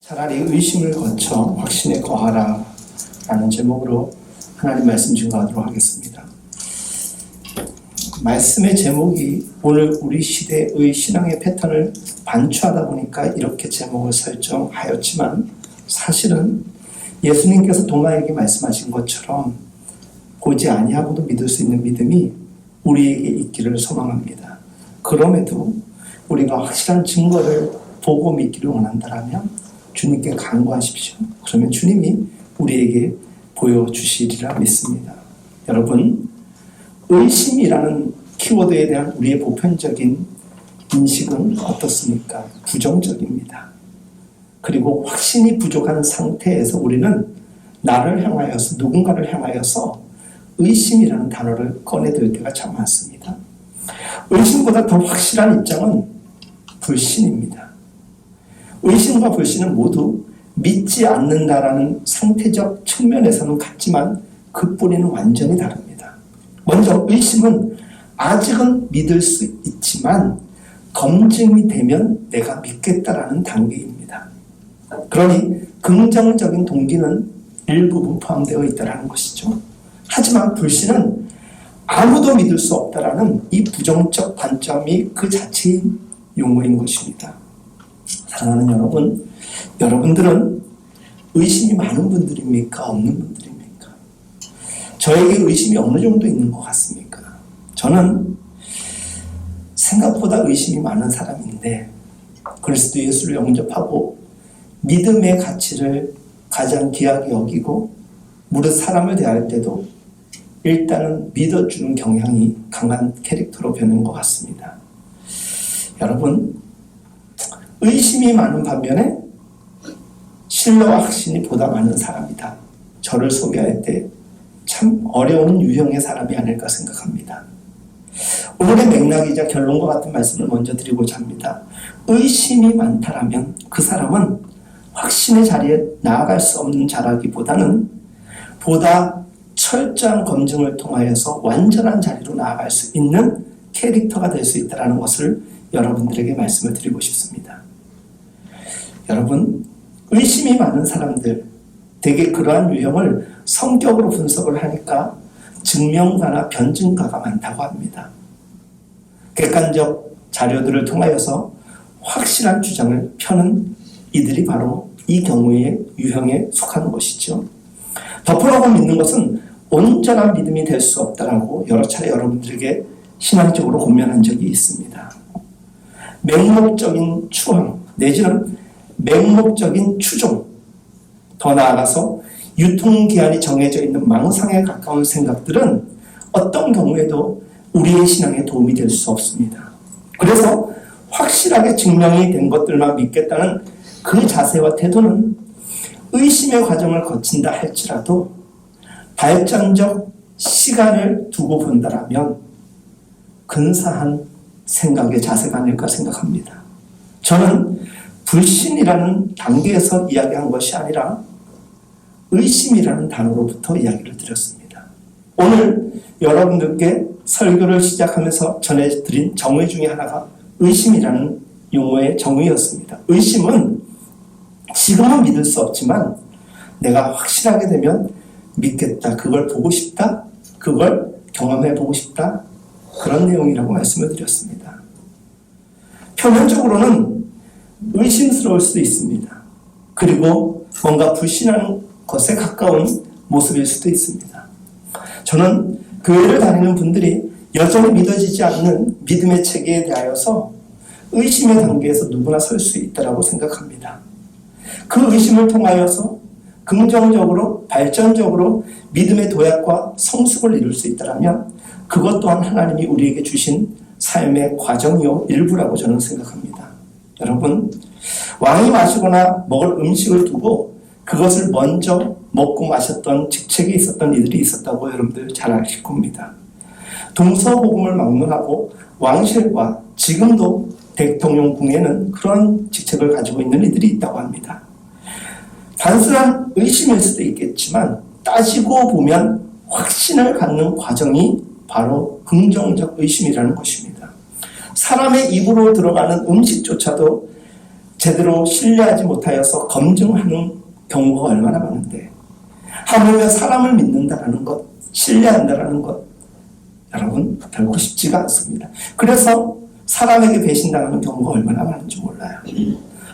차라리 의심을 거쳐 확신에 거하라 라는 제목으로 하나님 말씀 증거하도록 하겠습니다. 말씀의 제목이 오늘 우리 시대의 신앙의 패턴을 반추하다 보니까 이렇게 제목을 설정하였지만, 사실은 예수님께서 도마에게 말씀하신 것처럼 보지 아니하고도 믿을 수 있는 믿음이 우리에게 있기를 소망합니다. 그럼에도 우리가 확실한 증거를 보고 믿기를 원한다면 주님께 간구하십시오. 그러면 주님이 우리에게 보여주시리라 믿습니다. 여러분, 의심이라는 키워드에 대한 우리의 보편적인 인식은 어떻습니까? 부정적입니다. 그리고 확신이 부족한 상태에서 우리는 나를 향하여서, 누군가를 향하여서 의심이라는 단어를 꺼내들 때가 참 많습니다. 의심보다 더 확실한 입장은 불신입니다. 의심과 불신은 모두 믿지 않는다라는 상태적 측면에서는 같지만 그 뿌리는 완전히 다릅니다. 먼저 의심은 아직은 믿을 수 있지만 검증이 되면 내가 믿겠다라는 단계입니다. 그러니 긍정적인 동기는 일부분 포함되어 있다는 것이죠. 하지만 불신은 아무도 믿을 수 없다라는 이 부정적 관점이 그 자체인 용어인 것입니다. 사랑하는 여러분, 여러분들은 의심이 많은 분들입니까? 없는 분들입니까? 저에게 의심이 어느 정도 있는 것 같습니까? 저는 생각보다 의심이 많은 사람인데, 그리스도 예수를 영접하고 믿음의 가치를 가장 귀하게 여기고 무릇 사람을 대할 때도 일단은 믿어주는 경향이 강한 캐릭터로 변한 것 같습니다. 여러분, 의심이 많은 반면에 신뢰와 확신이 보다 많은 사람이다. 저를 소개할 때 참 어려운 유형의 사람이 아닐까 생각합니다. 오늘의 맥락이자 결론과 같은 말씀을 먼저 드리고자 합니다. 의심이 많다라면 그 사람은 확신의 자리에 나아갈 수 없는 자라기보다는 보다 철저한 검증을 통하여서 완전한 자리로 나아갈 수 있는 캐릭터가 될 수 있다는 것을 여러분들에게 말씀을 드리고 싶습니다. 여러분, 의심이 많은 사람들, 대개 그러한 유형을 성격으로 분석을 하니까 증명가나 변증가가 많다고 합니다. 객관적 자료들을 통하여서 확실한 주장을 펴는 이들이 바로 이 경우의 유형에 속하는 것이죠. 덮으라고 믿는 것은 온전한 믿음이 될 수 없다라고 여러 차례 여러분들에게 신앙적으로 권면한 적이 있습니다. 맹목적인 추앙 내지는 맹목적인 추종, 더 나아가서 유통기한이 정해져 있는 망상에 가까운 생각들은 어떤 경우에도 우리의 신앙에 도움이 될 수 없습니다. 그래서 확실하게 증명이 된 것들만 믿겠다는 그 자세와 태도는 의심의 과정을 거친다 할지라도 발전적 시간을 두고 본다라면 근사한 생각의 자세가 아닐까 생각합니다. 저는 불신이라는 단계에서 이야기한 것이 아니라 의심이라는 단어로부터 이야기를 드렸습니다. 오늘 여러분들께 설교를 시작하면서 전해드린 정의 중에 하나가 의심이라는 용어의 정의였습니다. 의심은 지금은 믿을 수 없지만 내가 확실하게 되면 믿겠다, 그걸 보고 싶다, 그걸 경험해 보고 싶다, 그런 내용이라고 말씀을 드렸습니다. 표면적으로는 의심스러울 수도 있습니다. 그리고 뭔가 불신하는 것에 가까운 모습일 수도 있습니다. 저는 교회를 다니는 분들이 여전히 믿어지지 않는 믿음의 체계에 대하여서 의심의 단계에서 누구나 설 수 있다고 생각합니다. 그 의심을 통하여서 긍정적으로, 발전적으로 믿음의 도약과 성숙을 이룰 수 있다면 그것 또한 하나님이 우리에게 주신 삶의 과정이요 일부라고 저는 생각합니다. 여러분, 왕이 마시거나 먹을 음식을 두고 그것을 먼저 먹고 마셨던 직책이 있었던 이들이 있었다고 여러분들 잘 아실 겁니다. 동서복음을 막론하고 왕실과 지금도 대통령궁에는 그런 직책을 가지고 있는 이들이 있다고 합니다. 단순한 의심일 수도 있겠지만 따지고 보면 확신을 갖는 과정이 바로 긍정적 의심이라는 것입니다. 사람의 입으로 들어가는 음식조차도 제대로 신뢰하지 못하여서 검증하는 경우가 얼마나 많은데, 하물며 사람을 믿는다라는 것, 신뢰한다라는 것, 여러분 결코 쉽지가 않습니다. 그래서 사람에게 배신당하는 경우가 얼마나 많은지 몰라요.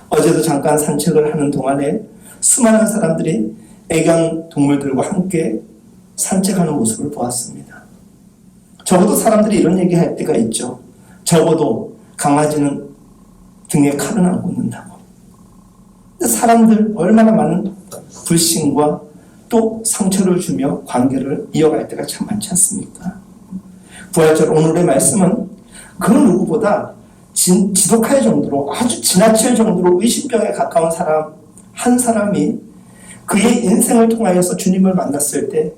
어제도 잠깐 산책을 하는 동안에 수많은 사람들이 애견 동물들과 함께 산책하는 모습을 보았습니다. 적어도 사람들이 이런 얘기할 때가 있죠. 적어도 강아지는 등에 칼은 안 꽂는다고. 근데 사람들 얼마나 많은 불신과 또 상처를 주며 관계를 이어갈 때가 참 많지 않습니까? 부활절 오늘의 말씀은 그 누구보다 지독할 정도로, 아주 지나칠 정도로 의심병에 가까운 사람 한 사람이 그의 인생을 통하여서 주님을 만났을 때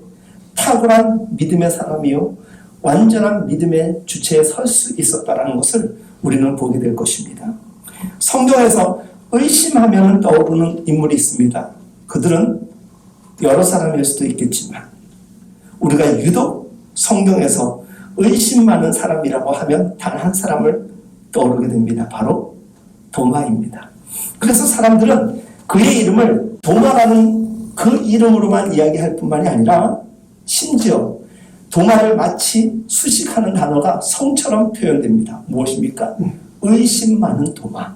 탁월한 믿음의 사람이요 완전한 믿음의 주체에 설 수 있었다는 것을 우리는 보게 될 것입니다. 성경에서 의심하면 떠오르는 인물이 있습니다. 그들은 여러 사람일 수도 있겠지만 우리가 유독 성경에서 의심 많은 사람이라고 하면 단 한 사람을 떠오르게 됩니다. 바로 도마입니다. 그래서 사람들은 그의 이름을 도마라는 그 이름으로만 이야기할 뿐만이 아니라 심지어 도마를 마치 수식하는 단어가 성처럼 표현됩니다. 무엇입니까? 의심 많은 도마.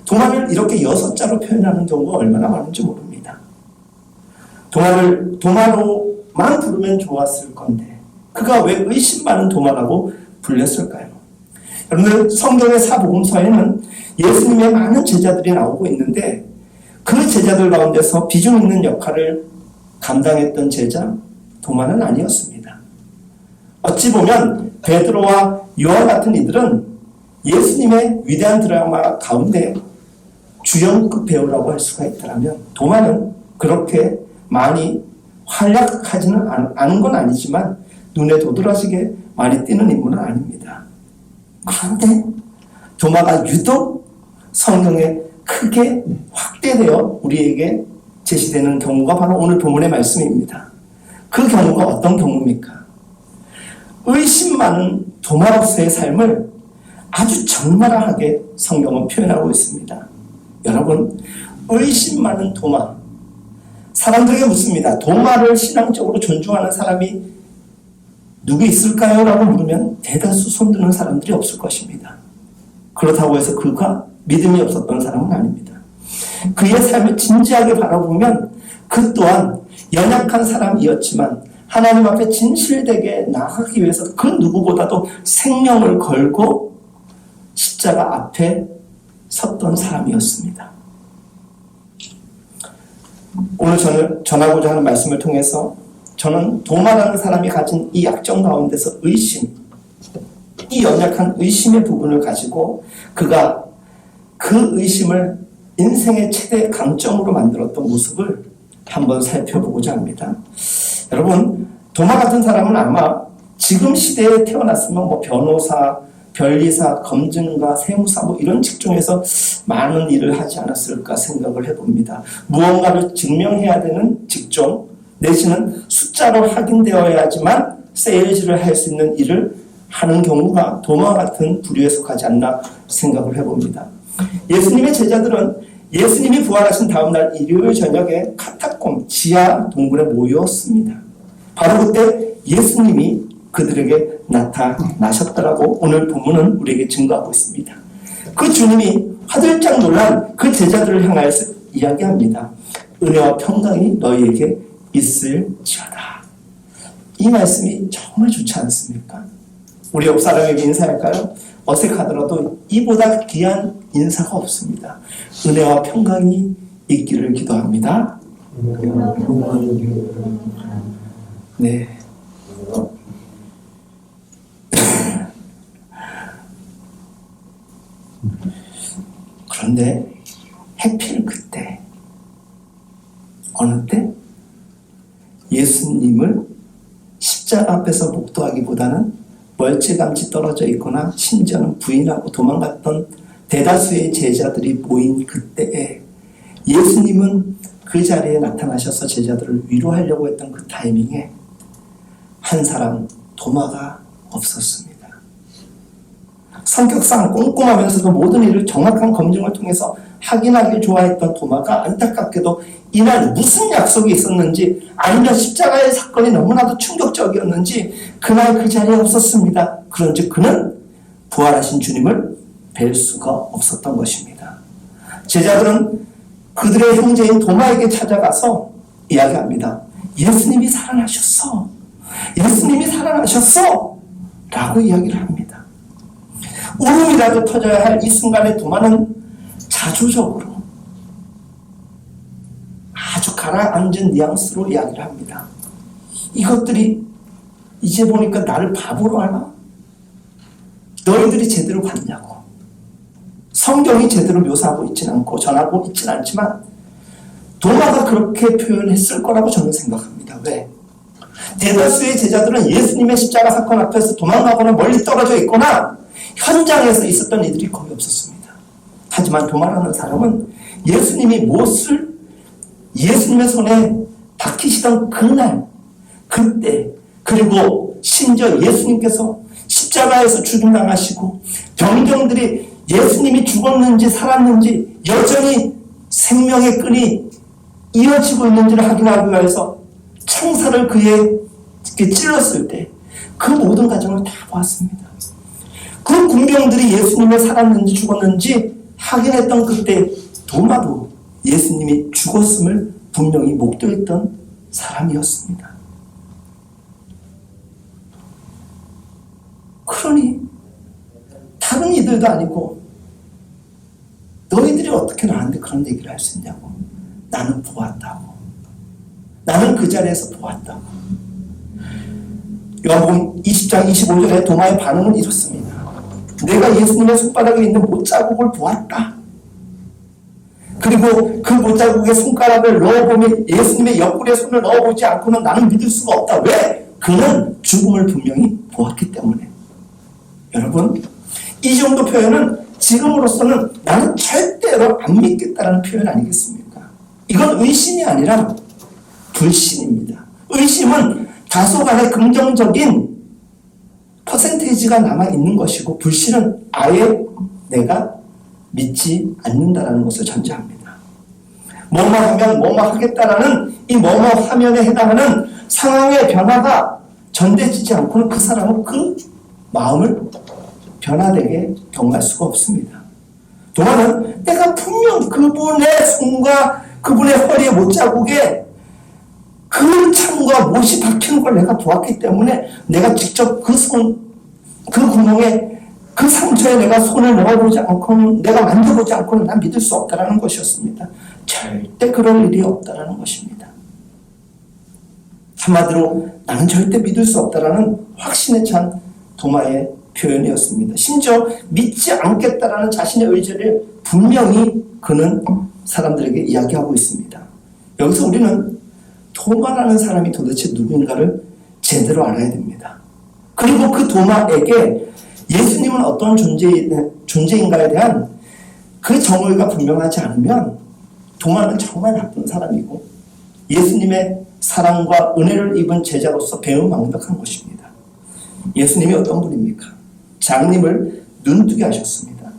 도마를 이렇게 6자로 표현하는 경우가 얼마나 많은지 모릅니다. 도마를 도마로만 부르면 좋았을 건데 그가 왜 의심 많은 도마라고 불렸을까요? 여러분들 성경의 사복음서에는 예수님의 많은 제자들이 나오고 있는데 그 제자들 가운데서 비중 있는 역할을 감당했던 제자 도마는 아니었습니다. 어찌 보면 베드로와 요한 같은 이들은 예수님의 위대한 드라마 가운데 주연급 배우라고 할 수가 있다면 도마는 그렇게 많이 활약하지는 않은 건 아니지만 눈에 도드라지게 많이 띄는 인물은 아닙니다. 그런데 도마가 유독 성경에 크게 확대되어 우리에게 제시되는 경우가 바로 오늘 본문의 말씀입니다. 그 경우가 어떤 경우입니까? 의심 많은 도마로서의 삶을 아주 적나라하게 성경은 표현하고 있습니다. 여러분, 의심 많은 도마. 사람들에게 묻습니다. 도마를 신앙적으로 존중하는 사람이 누구 있을까요? 라고 물으면 대다수 손드는 사람들이 없을 것입니다. 그렇다고 해서 그가 믿음이 없었던 사람은 아닙니다. 그의 삶을 진지하게 바라보면 그 또한 연약한 사람이었지만 하나님 앞에 진실되게 나아가기 위해서 그 누구보다도 생명을 걸고 십자가 앞에 섰던 사람이었습니다. 오늘 저는 전하고자 하는 말씀을 통해서 저는 도마라는 사람이 가진 이 약점 가운데서 의심, 이 연약한 의심의 부분을 가지고 그가 그 의심을 인생의 최대 강점으로 만들었던 모습을 한번 살펴보고자 합니다. 여러분, 도마 같은 사람은 아마 지금 시대에 태어났으면 뭐 변호사, 변리사, 검증가, 세무사 뭐 이런 직종에서 많은 일을 하지 않았을까 생각을 해봅니다. 무언가를 증명해야 되는 직종 내지는 숫자로 확인되어야지만 세일즈를 할 수 있는 일을 하는 경우가 도마 같은 부류에 속하지 않나 생각을 해봅니다. 예수님의 제자들은 예수님이 부활하신 다음날 일요일 저녁에 카타콤 지하 동굴에 모였습니다. 바로 그때 예수님이 그들에게 나타나셨더라고 오늘 본문은 우리에게 증거하고 있습니다. 그 주님이 화들짝 놀란 그 제자들을 향하여서 이야기합니다. 은혜와 평강이 너희에게 있을지어다. 이 말씀이 정말 좋지 않습니까? 우리 옆 사람에게 인사할까요? 어색하더라도 이보다 귀한 인사가 없습니다. 은혜와 평강이 있기를 기도합니다. 네. 그런데 해필 그때 어느 때 예수님을 십자가 앞에서 목도하기보다는 멀찌감치 떨어져 있거나 심지어는 부인하고 도망갔던 대다수의 제자들이 모인 그때에 예수님은 그 자리에 나타나셔서 제자들을 위로하려고 했던 그 타이밍에 한 사람 도마가 없었습니다. 성격상 꼼꼼하면서도 모든 일을 정확한 검증을 통해서 확인하기 좋아했던 도마가 안타깝게도 이날 무슨 약속이 있었는지 아니면 십자가의 사건이 너무나도 충격적이었는지 그날 그 자리에 없었습니다. 그런즉 그는 부활하신 주님을 뵐 수가 없었던 것입니다. 제자들은 그들의 형제인 도마에게 찾아가서 이야기합니다. 예수님이 살아나셨어. 예수님이 살아나셨어. 라고 이야기를 합니다. 울음이라도 터져야 할 이 순간에 도마는 자조적으로 아주 가라앉은 뉘앙스로 이야기를 합니다. 이것들이 이제 보니까 나를 바보로 하나? 너희들이 제대로 봤냐고. 성경이 제대로 묘사하고 있지는 않고 전하고 있지는 않지만 도마가 그렇게 표현했을 거라고 저는 생각합니다. 왜? 대다수의 제자들은 예수님의 십자가 사건 앞에서 도망가거나 멀리 떨어져 있거나 현장에서 있었던 이들이 거의 없었습니다. 하지만 도마라는 사람은 예수님이 못을 예수님의 손에 박히시던 그날, 그때, 그리고 심지어 예수님께서 십자가에서 죽임당하시고 병정들이 예수님이 죽었는지 살았는지 여전히 생명의 끈이 이어지고 있는지를 확인하기 위해서 창살을 그에게 찔렀을 때 그 모든 과정을 다 보았습니다. 그 군병들이 예수님을 살았는지 죽었는지 확인했던 그때 도마도 예수님이 죽었음을 분명히 목도했던 사람이었습니다. 그러니 다른 이들도 아니고 너희들이 어떻게 나한테 그런 얘기를 할 수 있냐고. 나는 보았다고. 나는 그 자리에서 보았다고. 요한복음 20장 25절에 도마의 반응은 이렇습니다. 내가 예수님의 손바닥에 있는 못자국을 보았다. 그리고 그 못자국에 손가락을 넣어보면 예수님의 옆구리에 손을 넣어보지 않고는 나는 믿을 수가 없다. 왜? 그는 죽음을 분명히 보았기 때문에. 여러분, 이 정도 표현은 지금으로서는 나는 절대로 안 믿겠다라는 표현 아니겠습니까? 이건 의심이 아니라 불신입니다. 의심은 다소간의 긍정적인 퍼센테이지가 남아있는 것이고 불신은 아예 내가 믿지 않는다라는 것을 전제합니다. 뭐뭐 하면 뭐뭐 하겠다라는 이 뭐뭐 하면에 해당하는 상황의 변화가 전대지지 않고는 그 사람은 그 마음을 변화되게 경험할 수가 없습니다. 도마는 내가 분명 그분의 손과 그분의 허리의 못자국에 그 창과 못이 박히는 걸 내가 보았기 때문에 내가 직접 그 구멍에 그 상처에 내가 손을 넣어보지 않고는 내가 만져보지 않고는 난 믿을 수 없다는 것이었습니다. 절대 그럴 일이 없다는 것입니다. 한마디로 나는 절대 믿을 수 없다는 확신에 찬 도마의 표현이었습니다. 심지어 믿지 않겠다라는 자신의 의지를 분명히 그는 사람들에게 이야기하고 있습니다. 여기서 우리는 도마라는 사람이 도대체 누구인가를 제대로 알아야 됩니다. 그리고 그 도마에게 예수님은 어떤 존재인가에 대한 그 정의가 분명하지 않으면 도마는 정말 나쁜 사람이고 예수님의 사랑과 은혜를 입은 제자로서 배은망덕한 것입니다. 예수님이 어떤 분입니까? 장님을 눈뜨게 하셨습니다.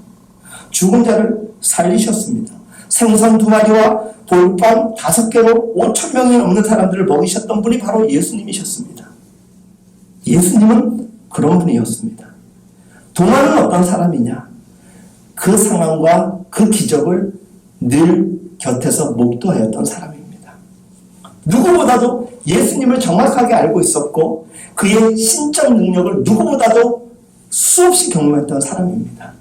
죽은 자를 살리셨습니다. 생선 2마리와 돌빵 5개로 5,000명이 넘는 사람들을 먹이셨던 분이 바로 예수님이셨습니다. 예수님은 그런 분이었습니다. 도마는 어떤 사람이냐? 그 상황과 그 기적을 늘 곁에서 목도하였던 사람입니다. 누구보다도 예수님을 정확하게 알고 있었고 그의 신적 능력을 누구보다도 수없이 경험했던 사람입니다.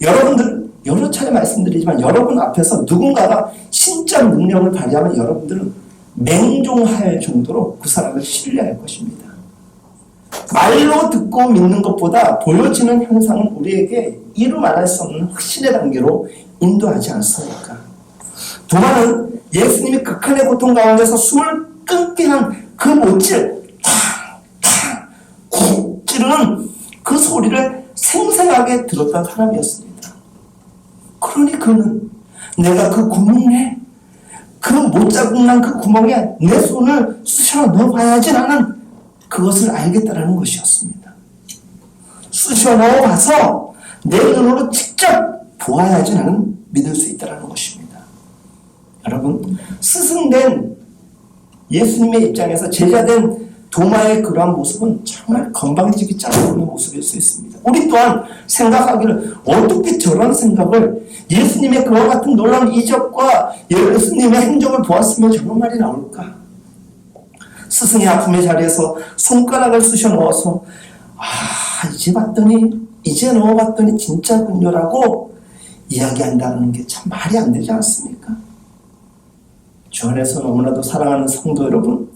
여러분들 여러 차례 말씀드리지만 여러분 앞에서 누군가가 신적 능력을 발휘하면 여러분들은 맹종할 정도로 그 사람을 신뢰할 것입니다. 말로 듣고 믿는 것보다 보여지는 현상은 우리에게 이루 말할 수 없는 확신의 단계로 인도하지 않습니까? 도마는 예수님이 극한의 고통 가운데서 숨을 끊게 한 그 못질 탁탁 찌르는 그 소리를 생생하게 들었던 사람이었습니다. 그러니 그는 내가 그 구멍에 그 못자국 난 그 구멍에 내 손을 쑤셔 넣어봐야지 나는 그것을 알겠다라는 것이었습니다. 쑤셔 넣어봐서 내 눈으로 직접 보아야지 나는 믿을 수 있다는 것입니다. 여러분, 스승된 예수님의 입장에서 제자된 도마의 그러한 모습은 정말 건방지기 않은 모습일 수 있습니다. 우리 또한 생각하기를 어떻게 저런 생각을 예수님의 그와 같은 놀라운 이적과 예수님의 행적을 보았으면 저런 말이 나올까? 스승의 아픔의 자리에서 손가락을 쑤셔 넣어서 이제 넣어봤더니 진짜군요라고 이야기한다는 게 참 말이 안 되지 않습니까? 주 안에서 너무나도 사랑하는 성도 여러분,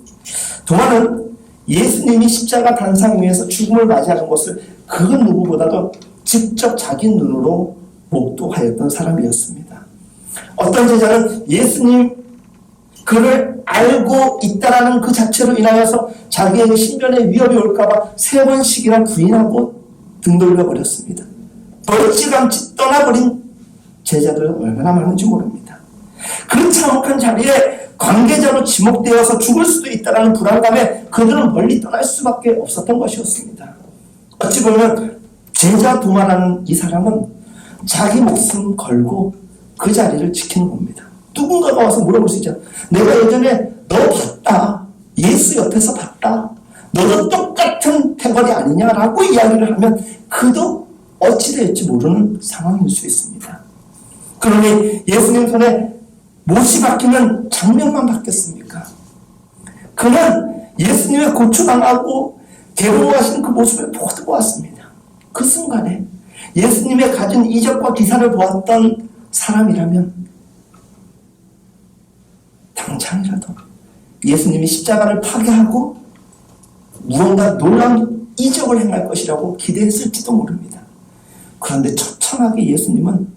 도마는 예수님이 십자가 단상 위에서 죽음을 맞이하는 것을 그 누구보다도 직접 자기 눈으로 목도하였던 사람이었습니다. 어떤 제자는 예수님 그를 알고 있다라는 그 자체로 인하여서 자기에게 신변의 위협이 올까봐 3번씩이나 부인하고 등 돌려버렸습니다. 멀찌감치 떠나버린 제자들은 얼마나 많은지 모릅니다. 그 참혹한 자리에 관계자로 지목되어서 죽을 수도 있다는 불안감에 그들은 멀리 떠날 수밖에 없었던 것이었습니다. 어찌 보면 제자 도마라는 이 사람은 자기 목숨 걸고 그 자리를 지키는 겁니다. 누군가가 와서 물어볼 수 있잖아. 내가 예전에 너 봤다. 예수 옆에서 봤다. 너도 똑같은 태벌이 아니냐라고 이야기를 하면 그도 어찌 될지 모르는 상황일 수 있습니다. 그러니 예수님 손에 못이 바뀌면 장면만 바뀌었습니까? 그는 예수님의 고초당하고 괴로워하시는 그 모습을 모두 보았습니다. 그 순간에 예수님의 가진 이적과 기사를 보았던 사람이라면 당장이라도 예수님이 십자가를 파괴하고 무언가 놀라운 이적을 행할 것이라고 기대했을지도 모릅니다. 그런데 처참하게 예수님은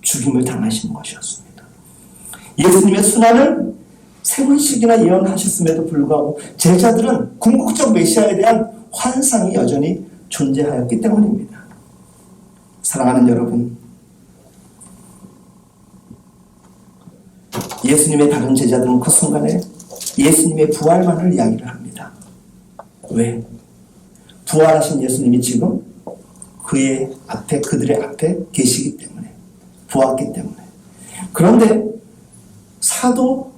죽임을 당하신 것이었습니다. 예수님의 순환을 3번씩이나 예언하셨음에도 불구하고 제자들은 궁극적 메시아에 대한 환상이 여전히 존재하였기 때문입니다. 사랑하는 여러분, 예수님의 다른 제자들은 그 순간에 예수님의 부활만을 이야기를 합니다. 왜? 부활하신 예수님이 지금 그들의 앞에 계시기 때문에, 보았기 때문에. 그런데 사도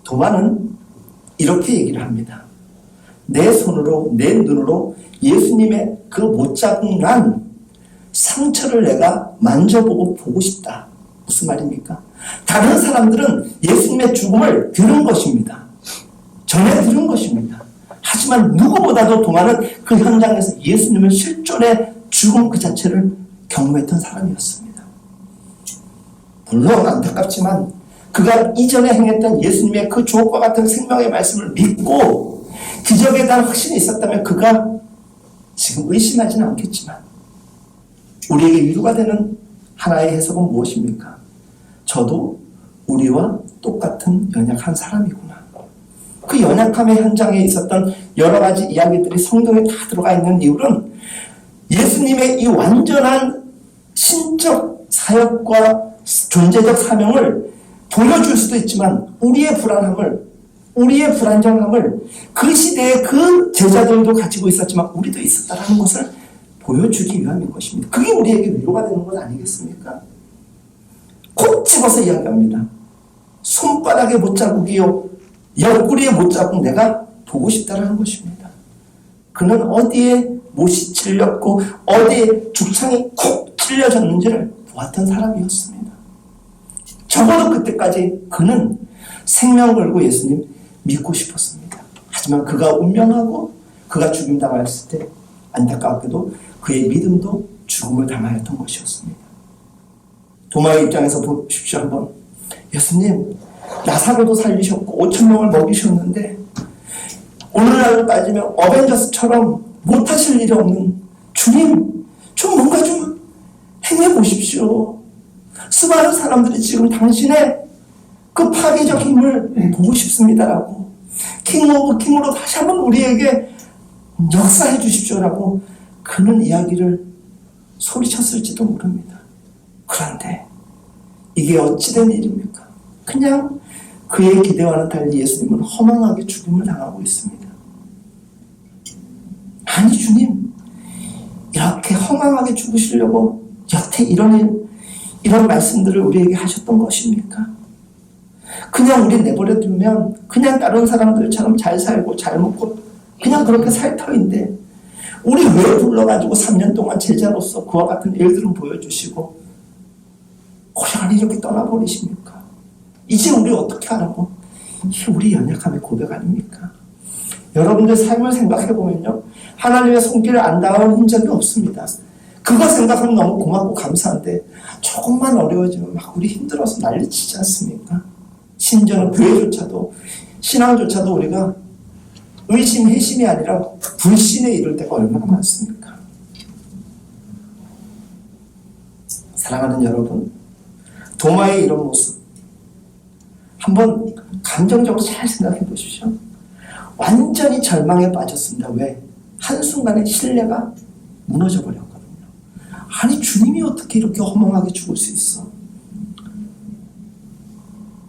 도마는 이렇게 얘기를 합니다. 내 손으로, 내 눈으로 예수님의 그 못자국 난 상처를 내가 만져보고 보고 싶다. 무슨 말입니까? 다른 사람들은 예수님의 죽음을 들은 것입니다. 전에 들은 것입니다. 하지만 누구보다도 도마는 그 현장에서 예수님을 실존의 죽음 그 자체를 경험했던 사람이었습니다. 물론 안타깝지만 그가 이전에 행했던 예수님의 그 주옥과 같은 생명의 말씀을 믿고 기적에 대한 확신이 있었다면 그가 지금 의심하지는 않겠지만 우리에게 위로가 되는 하나의 해석은 무엇입니까? 저도 우리와 똑같은 연약한 사람이구나. 그 연약함의 현장에 있었던 여러 가지 이야기들이 성경에 다 들어가 있는 이유는 예수님의 이 완전한 신적 사역과 존재적 사명을 보여줄 수도 있지만 우리의 불안함을, 우리의 불안정함을 그 시대에 그 제자들도 가지고 있었지만 우리도 있었다는 것을 보여주기 위함인 것입니다. 그게 우리에게 위로가 되는 것 아니겠습니까? 콕 집어서 이야기합니다. 손바닥의 못자국이요 옆구리의 못자국 내가 보고 싶다는 것입니다. 그는 어디에 못이 찔렸고 어디에 죽창이 콕 찔려졌는지를 보았던 사람이었습니다. 적어도 그때까지 그는 생명 걸고 예수님 믿고 싶었습니다. 하지만 그가 운명하고 그가 죽임 당했을 때 안타깝게도 그의 믿음도 죽음을 당하였던 것이었습니다. 도마의 입장에서 보십시오. 한번 예수님 나사로도 살리셨고 5,000명을 먹이셨는데 오늘날로 따지면 어벤져스처럼 못하실 일이 없는 주님 좀 뭔가 좀 행해보십시오. 수많은 사람들이 지금 당신의 그 파괴적 힘을 보고 싶습니다라고 킹 오브 킹으로 다시 한번 우리에게 역사해 주십시오라고 그는 이야기를 소리쳤을지도 모릅니다. 그런데 이게 어찌된 일입니까? 그냥 그의 기대와는 달리 예수님은 허망하게 죽음을 당하고 있습니다. 아니 주님 이렇게 허망하게 죽으시려고 여태 이런 일 이런 말씀들을 우리에게 하셨던 것입니까? 그냥 우리 내버려 두면 그냥 다른 사람들처럼 잘 살고 잘 먹고 그냥 그렇게 살 터인데 우리 왜 불러가지고 3년 동안 제자로서 그와 같은 일들은 보여주시고 고향을 이렇게 떠나버리십니까? 이제 우리 어떻게 하라고? 이게 우리 연약함의 고백 아닙니까? 여러분들 삶을 생각해보면요, 하나님의 손길을 안 닿은 적이 없습니다. 그거 생각하면 너무 고맙고 감사한데 조금만 어려워지면 막 우리 힘들어서 난리치지 않습니까? 심지어는 교회조차도 신앙조차도 우리가 의심, 회심이 아니라 불신에 이를 때가 얼마나 많습니까? 사랑하는 여러분, 도마의 이런 모습 한번 감정적으로 잘 생각해 보십시오. 완전히 절망에 빠졌습니다. 왜? 한순간에 신뢰가 무너져 버렸거든요. 아니 주님이 어떻게 이렇게 허망하게 죽을 수 있어?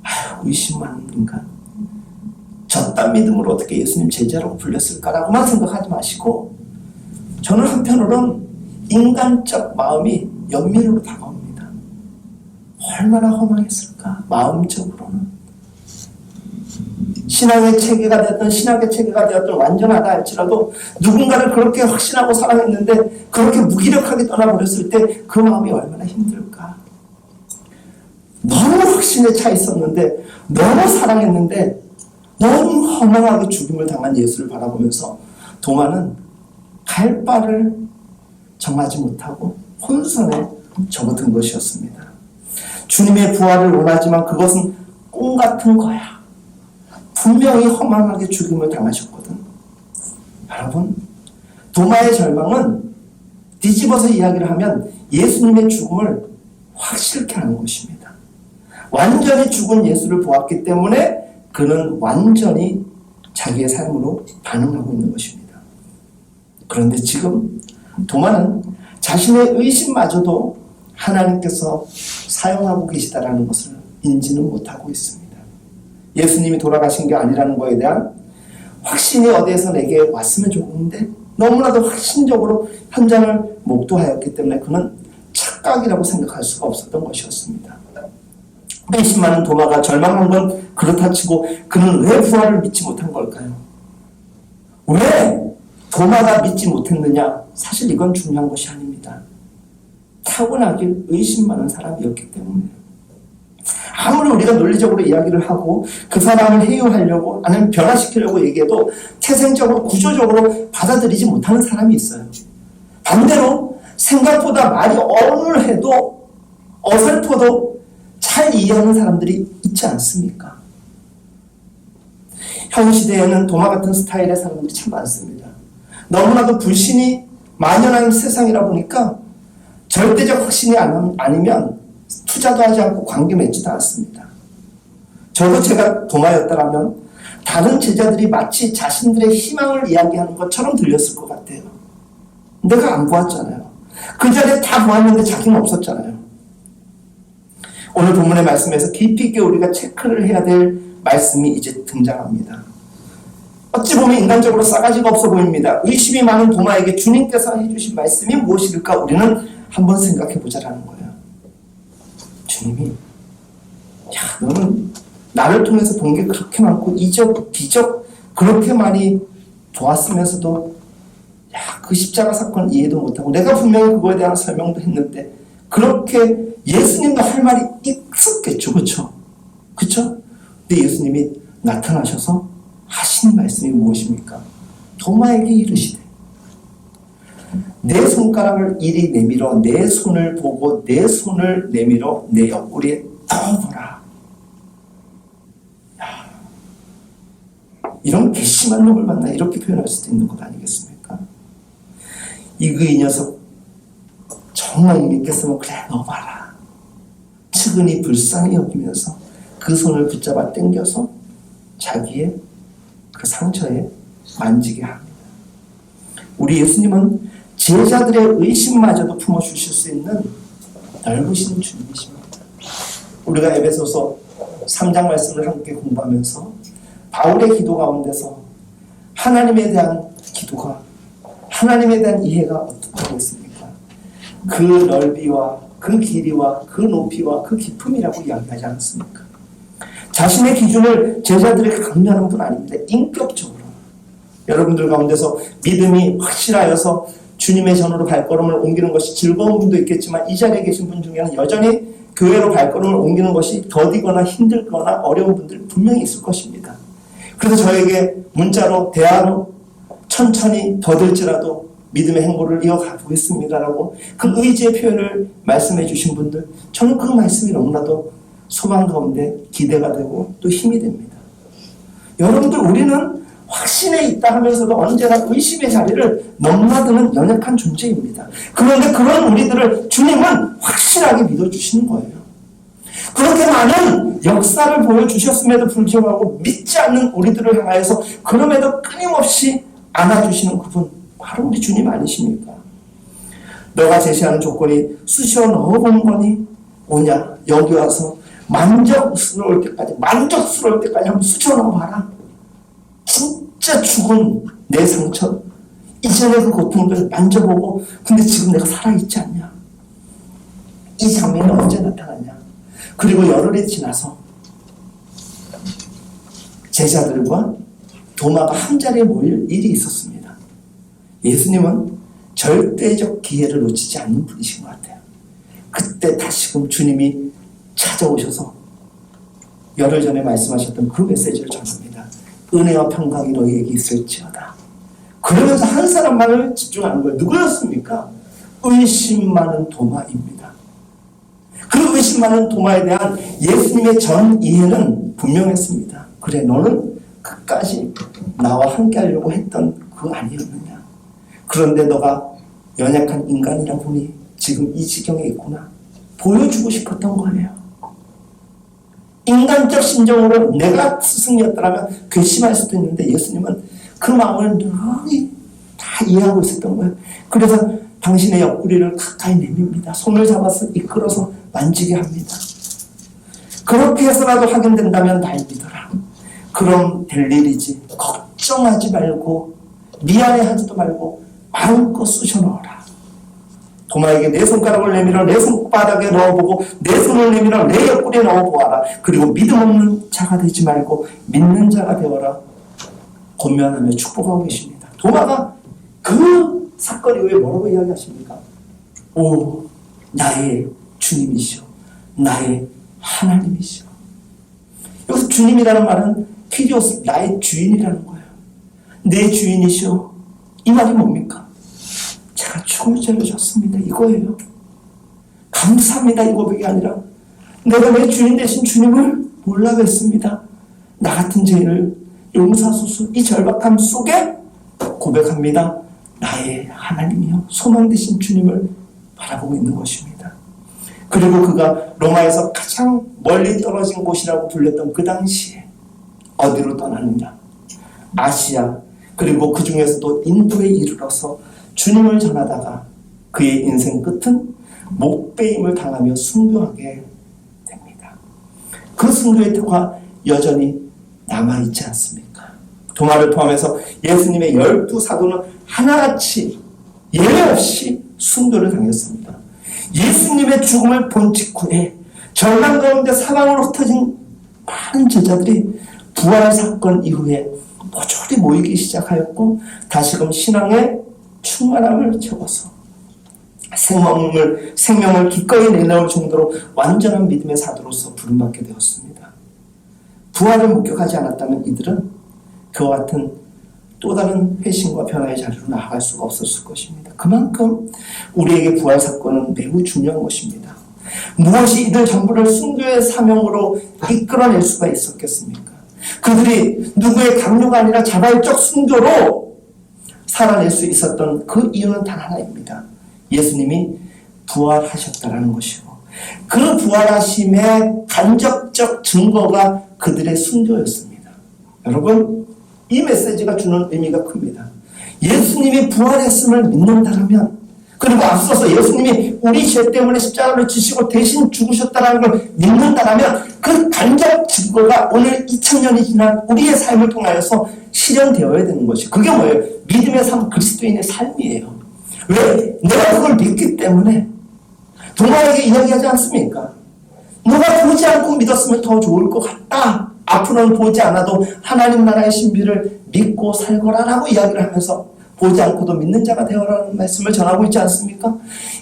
아유, 의심 많은 인간. 저딴 믿음으로 어떻게 예수님 제자라고 불렸을까라고만 생각하지 마시고 저는 한편으로는 인간적 마음이 연민으로 다가옵니다. 얼마나 허망했을까? 마음적으로는. 신앙의 체계가 되었던 신학의 체계가 되었던 완전하다 할지라도 누군가를 그렇게 확신하고 사랑했는데 그렇게 무기력하게 떠나버렸을 때 그 마음이 얼마나 힘들까? 너무 확신에 차 있었는데 너무 사랑했는데 너무 허망하게 죽임을 당한 예수를 바라보면서 도마는 갈 바를 정하지 못하고 혼선에 접어든 것이었습니다. 주님의 부활을 원하지만 그것은 꿈 같은 거야. 분명히 허망하게 죽임을 당하셨거든. 여러분, 도마의 절망은 뒤집어서 이야기를 하면 예수님의 죽음을 확실케 하는 것입니다. 완전히 죽은 예수를 보았기 때문에 그는 완전히 자기의 삶으로 반응하고 있는 것입니다. 그런데 지금 도마는 자신의 의심마저도 하나님께서 사용하고 계시다라는 것을 인지는 못하고 있습니다. 예수님이 돌아가신 게 아니라는 것에 대한 확신이 어디에서 내게 왔으면 좋은데 너무나도 확신적으로 현장을 목도하였기 때문에 그는 착각이라고 생각할 수가 없었던 것이었습니다. 의심 많은 도마가 절망한 건 그렇다 치고 그는 왜 부활을 믿지 못한 걸까요? 왜 도마가 믿지 못했느냐? 사실 이건 중요한 것이 아닙니다. 타고나길 의심 많은 사람이었기 때문에 아무리 우리가 논리적으로 이야기를 하고 그 사람을 해유하려고 아니면 변화시키려고 얘기해도 태생적으로 구조적으로 받아들이지 못하는 사람이 있어요. 반대로 생각보다 말이 어눌해도 어설퍼도 잘 이해하는 사람들이 있지 않습니까? 현 시대에는 도마 같은 스타일의 사람들이 참 많습니다. 너무나도 불신이 만연한 세상이라 보니까 절대적 확신이 아니면 투자도 하지 않고 관계 맺지도 않습니다. 저도 제가 도마였다면 다른 제자들이 마치 자신들의 희망을 이야기하는 것처럼 들렸을 것 같아요. 내가 안 보았잖아요. 그 자리에 다 보았는데 자기는 없었잖아요. 오늘 본문의 말씀에서 깊이 있게 우리가 체크를 해야 될 말씀이 이제 등장합니다. 어찌 보면 인간적으로 싸가지가 없어 보입니다. 의심이 많은 도마에게 주님께서 해주신 말씀이 무엇일까 우리는 한번 생각해 보자라는 거예요. 주님이 야 너는 나를 통해서 본 게 그렇게 많고 이적 기적 그렇게 많이 보았으면서도 야 그 십자가 사건 이해도 못하고 내가 분명히 그거에 대한 설명도 했는데 그렇게 예수님도 할 말이 있었겠죠. 그렇죠? 그렇죠? 근데 예수님이 나타나셔서 하신 말씀이 무엇입니까? 도마에게 이르시되 내 손가락을 이리 내밀어 내 손을 보고 내 손을 내밀어 내 옆구리에 넣어보라. 이런 괘씸한 놈을 만나 이렇게 표현할 수도 있는 것 아니겠습니까? 이 녀석 정말 믿겠으면 그래 넣어봐라. 측은히 불쌍히 여기면서 그 손을 붙잡아 당겨서 자기의 그 상처에 만지게 합니다. 우리 예수님은 제자들의 의심마저도 품어주실 수 있는 넓으신 주님이십니다. 우리가 에베소서 3장 말씀을 함께 공부하면서 바울의 기도 가운데서 하나님에 대한 기도가 하나님에 대한 이해가 어떻게 있습니까? 그 넓이와 그 길이와 그 높이와 그 깊음이라고 이야기하지 않습니까? 자신의 기준을 제자들에게 강요하는 분 아닙니다. 인격적으로. 여러분들 가운데서 믿음이 확실하여서 주님의 전으로 발걸음을 옮기는 것이 즐거운 분도 있겠지만 이 자리에 계신 분 중에는 여전히 교회로 발걸음을 옮기는 것이 더디거나 힘들거나 어려운 분들 분명히 있을 것입니다. 그래서 저에게 문자로 대화로 천천히 더딜지라도 믿음의 행보를 이어가 보겠습니다라고 그 의지의 표현을 말씀해 주신 분들, 저는 그 말씀이 너무나도 소망 가운데 기대가 되고 또 힘이 됩니다. 여러분들, 우리는 확신에 있다 하면서도 언제나 의심의 자리를 넘나드는 연약한 존재입니다. 그런데 그런 우리들을 주님은 확실하게 믿어주시는 거예요. 그렇게 많은 역사를 보여주셨음에도 불구하고 믿지 않는 우리들을 향하여서 그럼에도 끊임없이 안아주시는 그분, 바로 우리 주님 아니십니까? 너가 제시하는 조건이 쑤셔 넣어본 거니 오냐? 여기 와서 만족스러울 때까지 한번 쑤셔 넣어봐라. 진짜 죽은 내 상처, 이전의 그 고통들을 만져보고, 근데 지금 내가 살아있지 않냐? 이 장면이 언제 나타났냐? 그리고 열흘이 지나서 제자들과 도마가 한자리에 모일 일이 있었습니다. 예수님은 절대적 기회를 놓치지 않는 분이신 것 같아요. 그때 다시금 주님이 찾아오셔서 열흘 전에 말씀하셨던 그 메시지를 전합니다. 은혜와 평강이 너희에게 있을지어다. 그러면서 한 사람만을 집중하는 거예요. 누구였습니까? 의심 많은 도마입니다. 그 의심 많은 도마에 대한 예수님의 전 이해는 분명했습니다. 그래, 너는 끝까지 나와 함께 하려고 했던 그거 아니었느냐. 그런데 너가 연약한 인간이라 보니 지금 이 지경에 있구나. 보여주고 싶었던 거예요. 인간적 심정으로 내가 스승이었더라면 괘씸할 수도 있는데 예수님은 그 마음을 늘 다 이해하고 있었던 거예요. 그래서 당신의 옆구리를 가까이 내밉니다. 손을 잡아서 이끌어서 만지게 합니다. 그렇게 해서라도 확인된다면 날 믿어라. 그럼 될 일이지. 걱정하지 말고 미안해하지도 말고 마음껏 쑤셔 넣어라. 도마에게 내 손가락을 내밀어 내 손바닥에 넣어보고 내 손을 내밀어 내 옆구리에 넣어보아라. 그리고 믿음 없는 자가 되지 말고 믿는 자가 되어라. 권면하며 축복하고 계십니다. 도마가 그 사건 이후에 뭐라고 이야기하십니까? 오, 나의 주님이시오. 나의 하나님이시오. 여기서 주님이라는 말은 키리오스, 나의 주인이라는 거예요. 내 주인이시오. 이 말이 뭡니까? 제가 죽을 죄를 졌습니다. 이거예요. 감사합니다. 이 고백이 아니라 내가 내 주인 되신 주님을 몰라 뵀습니다. 나 같은 죄인을 용사소서 이 절박함 속에 고백합니다. 나의 하나님이요. 소망 되신 주님을 바라보고 있는 것입니다. 그리고 그가 로마에서 가장 멀리 떨어진 곳이라고 불렸던 그 당시에 어디로 떠나느냐? 아시아, 그리고 그 중에서도 인도에 이르러서 주님을 전하다가 그의 인생 끝은 목배임을 당하며 순교하게 됩니다. 그 순교의 표가 여전히 남아있지 않습니까? 도마를 포함해서 예수님의 12사도는 하나같이 예외 없이 순교를 당했습니다. 예수님의 죽음을 본 직후에 절망 가운데 사방으로 흩어진 많은 제자들이 부활 사건 이후에 모조리 모이기 시작하였고 다시금 신앙의 충만함을 채워서 생명을 기꺼이 내놓을 정도로 완전한 믿음의 사도로서 부름받게 되었습니다. 부활을 목격하지 않았다면 이들은 그와 같은 또 다른 회심과 변화의 자리로 나아갈 수가 없었을 것입니다. 그만큼 우리에게 부활 사건은 매우 중요한 것입니다. 무엇이 이들 전부를 순교의 사명으로 이끌어낼 수가 있었겠습니까? 그들이 누구의 강요가 아니라 자발적 순교로 살아낼 수 있었던 그 이유는 단 하나입니다. 예수님이 부활하셨다라는 것이고 그 부활하심의 간접적 증거가 그들의 순교였습니다. 여러분, 이 메시지가 주는 의미가 큽니다. 예수님이 부활했음을 믿는다면, 그리고 앞서서 예수님이 우리 죄 때문에 십자가를 지시고 대신 죽으셨다는 걸 믿는다면 그 간접 증거가 오늘 2000년이 지난 우리의 삶을 통하여서 실현되어야 되는 것이, 그게 뭐예요? 믿음의 삶, 그리스도인의 삶이에요. 왜? 내가 그걸 믿기 때문에, 도마에게 이야기하지 않습니까? 너가 보지 않고 믿었으면 더 좋을 것 같다. 앞으로는 보지 않아도 하나님 나라의 신비를 믿고 살거라라고 이야기를 하면서 보지 않고도 믿는 자가 되어라는 말씀을 전하고 있지 않습니까?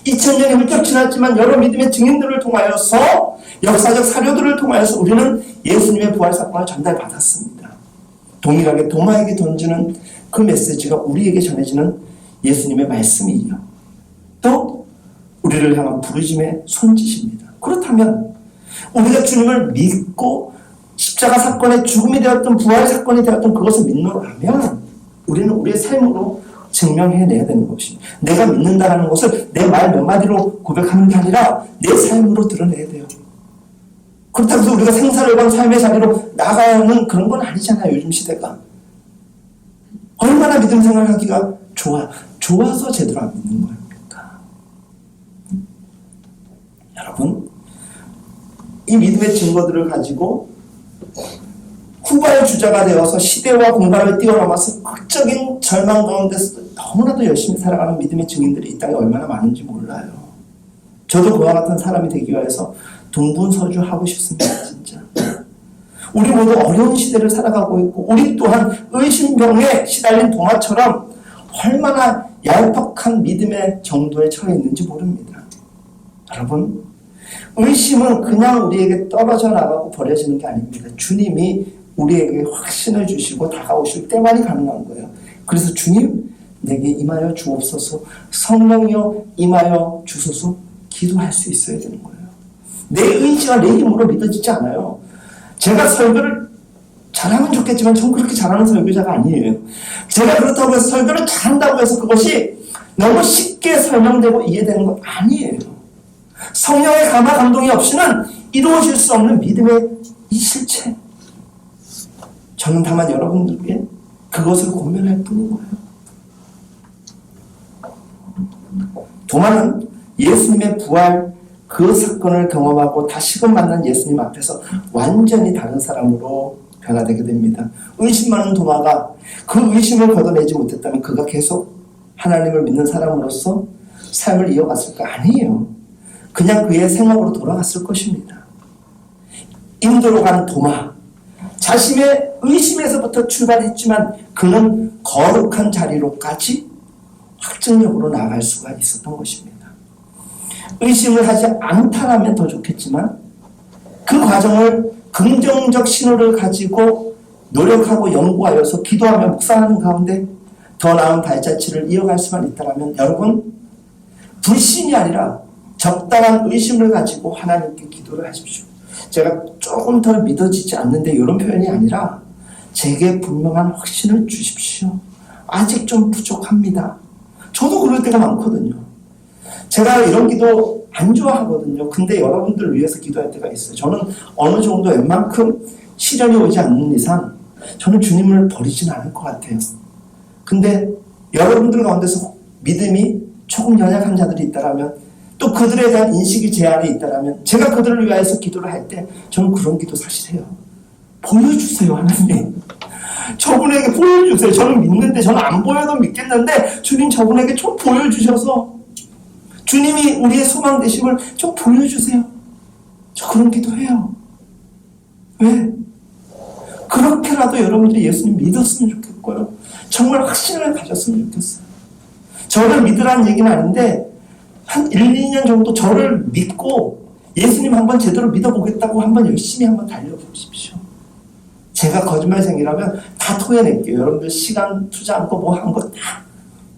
2000년이 훌쩍 지났지만 여러 믿음의 증인들을 통하여서 역사적 사료들을 통하여서 우리는 예수님의 부활 사건을 전달받았습니다. 동일하게 도마에게 던지는 그 메시지가 우리에게 전해지는 예수님의 말씀이요. 또 우리를 향한 부르심의 손짓입니다. 그렇다면 우리가 주님을 믿고 십자가 사건의 죽음이 되었던 부활 사건이 되었던 그것을 믿노라면 우리는 우리의 삶으로 증명해내야 되는 것입니다. 내가 믿는다는 것을 내 말 몇 마디로 고백하는 게 아니라 내 삶으로 드러내야 돼요. 그렇다고 해서 우리가 생사를 삶의 자리로 나가는 그런 건 아니잖아요. 요즘 시대가. 얼마나 믿음 생활하기가 좋아서 제대로 안 믿는 겁니까? 여러분, 이 믿음의 증거들을 가지고 후발 주자가 되어서 시대와 공간을 뛰어넘어서 극적인 절망 가운데서 너무나도 열심히 살아가는 믿음의 증인들이 이 땅에 얼마나 많은지 몰라요. 저도 그와 같은 사람이 되기 위해서 동분서주하고 싶습니다. 진짜. 우리 모두 어려운 시대를 살아가고 있고 우리 또한 의심병에 시달린 도마처럼 얼마나 얄팍한 믿음의 정도에 처해 있는지 모릅니다. 여러분, 의심은 그냥 우리에게 떨어져 나가고 버려지는 게 아닙니다. 주님이 우리에게 확신을 주시고 다가오실 때만이 가능한 거예요. 그래서 주님 내게 임하여 주옵소서, 성령이여 임하여 주소서 기도할 수 있어야 되는 거예요. 내 의지가 내 힘으로 믿어지지 않아요. 제가 설교를 잘하면 좋겠지만 전 그렇게 잘하는 설교자가 아니에요. 제가 그렇다고 해서 설교를 잘한다고 해서 그것이 너무 쉽게 설명되고 이해되는 건 아니에요. 성령의 감화 감동이 없이는 이루어질 수 없는 믿음의 이 실체. 저는 다만 여러분들께 그것을 고면할 뿐인 거예요. 도마는 예수님의 부활 그 사건을 경험하고 다시금 만난 예수님 앞에서 완전히 다른 사람으로 변화되게 됩니다. 의심 많은 도마가 그 의심을 걷어내지 못했다면 그가 계속 하나님을 믿는 사람으로서 삶을 이어갔을까? 아니에요. 그냥 그의 생업으로 돌아갔을 것입니다. 인도로 간 도마, 자신의 의심에서부터 출발했지만 그는 거룩한 자리로까지 확증력으로 나아갈 수가 있었던 것입니다. 의심을 하지 않다라면 더 좋겠지만 그 과정을 긍정적 신호를 가지고 노력하고 연구하여서 기도하며 묵상하는 가운데 더 나은 발자취를 이어갈 수만 있다면 여러분, 불신이 아니라 적당한 의심을 가지고 하나님께 기도를 하십시오. 제가 조금 더 믿어지지 않는데 이런 표현이 아니라 제게 분명한 확신을 주십시오. 아직 좀 부족합니다. 저도 그럴 때가 많거든요. 제가 이런 기도 안 좋아하거든요. 근데 여러분들을 위해서 기도할 때가 있어요. 저는 어느 정도 웬만큼 시련이 오지 않는 이상 저는 주님을 버리진 않을 것 같아요. 근데 여러분들 가운데서 믿음이 조금 연약한 자들이 있다면 또 그들에 대한 인식이 제 안에 있다면 제가 그들을 위해서 기도를 할 때 저는 그런 기도 사실 해요. 보여주세요, 하나님. 저분에게 보여주세요. 저는 믿는데 저는 안 보여도 믿겠는데 주님 저분에게 좀 보여주셔서 주님이 우리의 소망 되심을 좀 보여주세요. 저 그런 기도해요. 왜? 그렇게라도 여러분들이 예수님 믿었으면 좋겠고요. 정말 확신을 가졌으면 좋겠어요. 저를 믿으라는 얘기는 아닌데 한 1, 2년 정도 저를 믿고 예수님 한번 제대로 믿어보겠다고 한번 열심히 한번 달려보십시오. 제가 거짓말쟁이라면 다 토해낼게요. 여러분들 시간 투자 않고 뭐 한 거 다.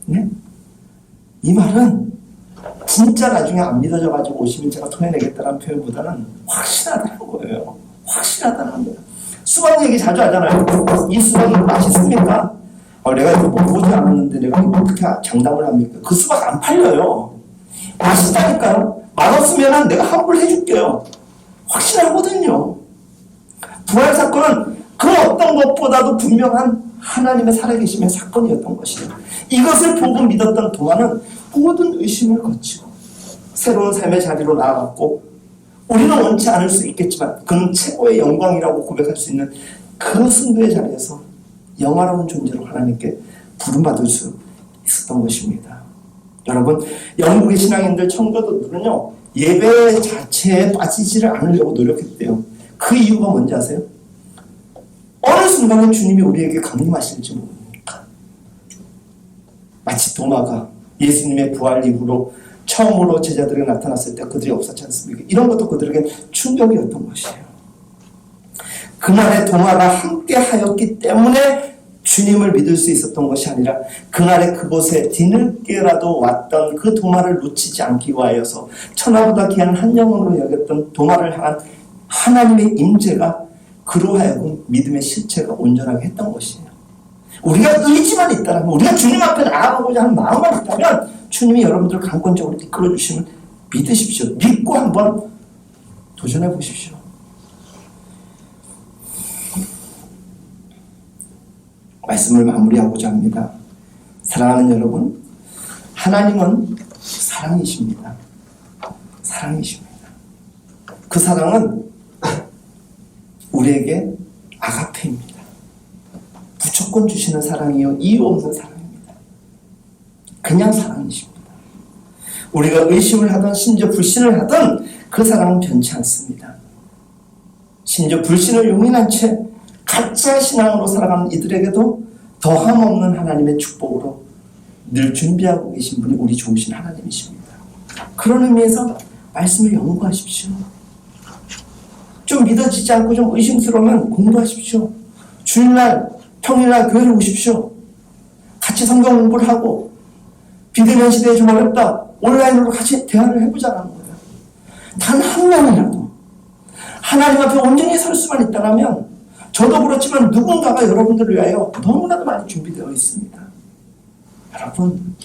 네? 이 말은 진짜 나중에 안 믿어져가지고 오시면 제가 토해내겠다는 표현보다는 확실하다는 거예요. 확실하다는 거예요. 수박 얘기 자주 하잖아요. 이 수박이 맛있습니까? 내가 이거 뭐 보지 않았는데 내가 이거 어떻게 장담을 합니까? 그 수박 안 팔려요. 맛있다니까요. 맛없으면 내가 환불해줄게요. 확실하거든요. 부활 사건은 그 어떤 것보다도 분명한 하나님의 살아계심의 사건이었던 것이에요. 이것을 보고 믿었던 도마는 모든 의심을 거치고 새로운 삶의 자리로 나아갔고 우리는 원치 않을 수 있겠지만 그는 최고의 영광이라고 고백할 수 있는 그 순도의 자리에서 영화로운 존재로 하나님께 부름받을 수 있었던 것입니다. 여러분, 영국의 신앙인들 청교도들은요 예배 자체에 빠지지를 않으려고 노력했대요. 그 이유가 뭔지 아세요? 어느 순간에 주님이 우리에게 강림하실지 모르니까. 마치 도마가 예수님의 부활 이후로 처음으로 제자들에게 나타났을 때 그들이 없었지 않습니까? 이런 것도 그들에게 충격이었던 것이에요. 그날에 도마가 함께 하였기 때문에 주님을 믿을 수 있었던 것이 아니라 그날에 그곳에 뒤늦게라도 왔던 그 도마를 놓치지 않기 위하여서 천하보다 귀한 한 영혼으로 여겼던 도마를 향한 하나님의 임재가 그로 하여금 믿음의 실체가 온전하게 했던 것이에요. 우리가 의지만 있다면, 우리가 주님 앞에 나아가고자 하는 마음만 있다면 주님이 여러분들을 강권적으로 이끌어주시면 믿으십시오. 믿고 한번 도전해 보십시오. 말씀을 마무리하고자 합니다. 사랑하는 여러분, 하나님은 사랑이십니다. 사랑이십니다. 그 사랑은 우리에게 아가페입니다. 무조건 주시는 사랑이요, 이유 없는 사랑입니다. 그냥 사랑이십니다. 우리가 의심을 하든 심지어 불신을 하든 그 사랑은 변치 않습니다. 심지어 불신을 용인한 채 가짜 신앙으로 살아가는 이들에게도 더함없는 하나님의 축복으로 늘 준비하고 계신 분이 우리 좋으신 하나님이십니다. 그런 의미에서 말씀을 연구하십시오. 좀 믿어지지 않고 좀 의심스러우면 공부하십시오. 주일날, 평일날 교회를 오십시오. 같이 성경 공부를 하고 비대면 시대에 좀 어렵다. 온라인으로 같이 대화를 해보자는 거예요. 단 한 명이라도 하나님 앞에 온전히 설 수만 있다면 저도 그렇지만 누군가가 여러분들을 위하여 너무나도 많이 준비되어 있습니다. 여러분,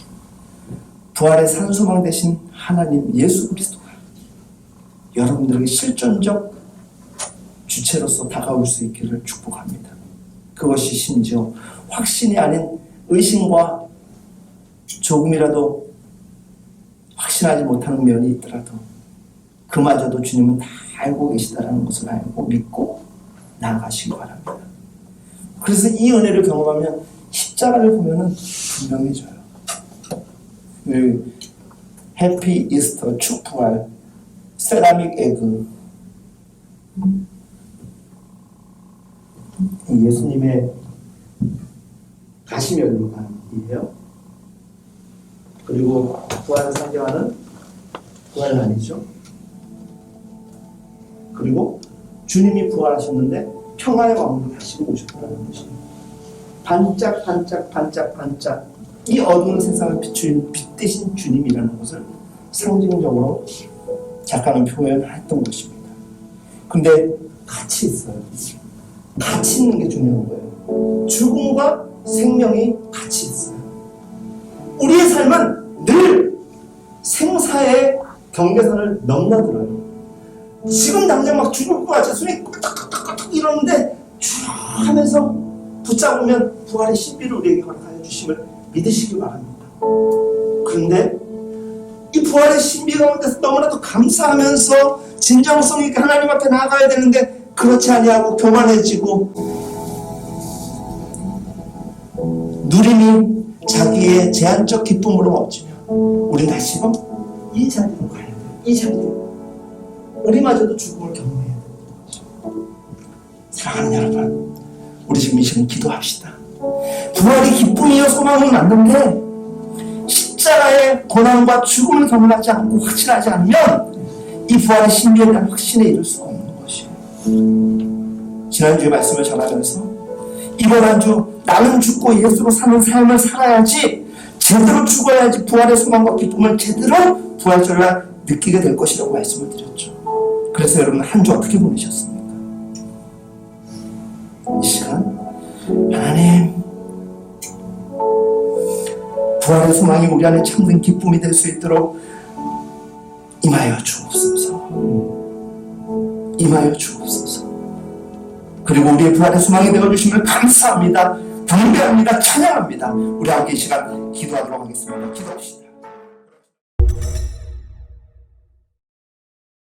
부활의 산소망 되신 하나님 예수 그리스도가 여러분들에게 실존적 주체로서 다가올 수 있기를 축복합니다. 그것이 심지어 확신이 아닌 의심과 조금이라도 확신하지 못하는 면이 있더라도 그마저도 주님은 다 알고 계시다는 것을 알고 믿고 나아가시기 바랍니다. 그래서 이 은혜를 경험하면 십자가를 보면 분명해져요. 해피 이스터, 축부활, 세라믹 에그, 예수님의 가시면류관이에요. 그리고 부활을 상징하는 부활란이죠. 그리고 주님이 부활하셨는데 평화의 왕으로 다시 오셨다는 것입니다. 반짝 반짝 반짝 반짝 이 어두운 세상을 비추는 빛 대신 주님이라는 것을 상징적으로 작가는 표현했던 것입니다. 근데 같이 있어요. 같이 있는 게 중요한 거예요. 죽음과 생명이 같이 있어요. 우리의 삶은 늘 생사의 경계선을 넘나들어요. 지금 당장 막 죽을 것 같아. 숨이 꿀떡꿀떡꿀떡 이러는데 쭉 하면서 붙잡으면 부활의 신비를 우리에게 허락하여 주심을 믿으시기 바랍니다. 그런데 이 부활의 신비 가운데서 너무나도 감사하면서 진정성 있게 하나님 앞에 나아가야 되는데 그렇지 아니하고 교만해지고 누림이 자기의 제한적 기쁨으로 멈추면 우리는 다시금 이 자리로 가야 돼요. 이 자리로 우리마저도 죽음을 경험해야 되는 거죠. 사랑하는 여러분, 우리 지금 이 시간 기도합시다. 부활이 기쁨이요 소망은 맞는데 십자가의 고난과 죽음을 경험하지 않고 확신하지 않으면 이 부활의 신비에 대한 확신에 이를 수가 없는 것이에요. 지난주에 말씀을 전하면서 이번 한 주 나는 죽고 예수로 사는 삶을 살아야지, 제대로 죽어야지 부활의 소망과 기쁨을 제대로 부활절날 느끼게 될 것이라고 말씀을 드렸죠. 그래서 여러분 한 주 어떻게 보내셨습니까? 이 시간 하나님, 부활의 소망이 우리 안에 참된 기쁨이 될 수 있도록 임하여 주옵소서. 임하여 주옵소서. 그리고 우리의 부활의 소망이 되어주심을 감사합니다. 경배합니다. 찬양합니다. 우리 함께 이 시간 기도하도록 하겠습니다. 기도합시다.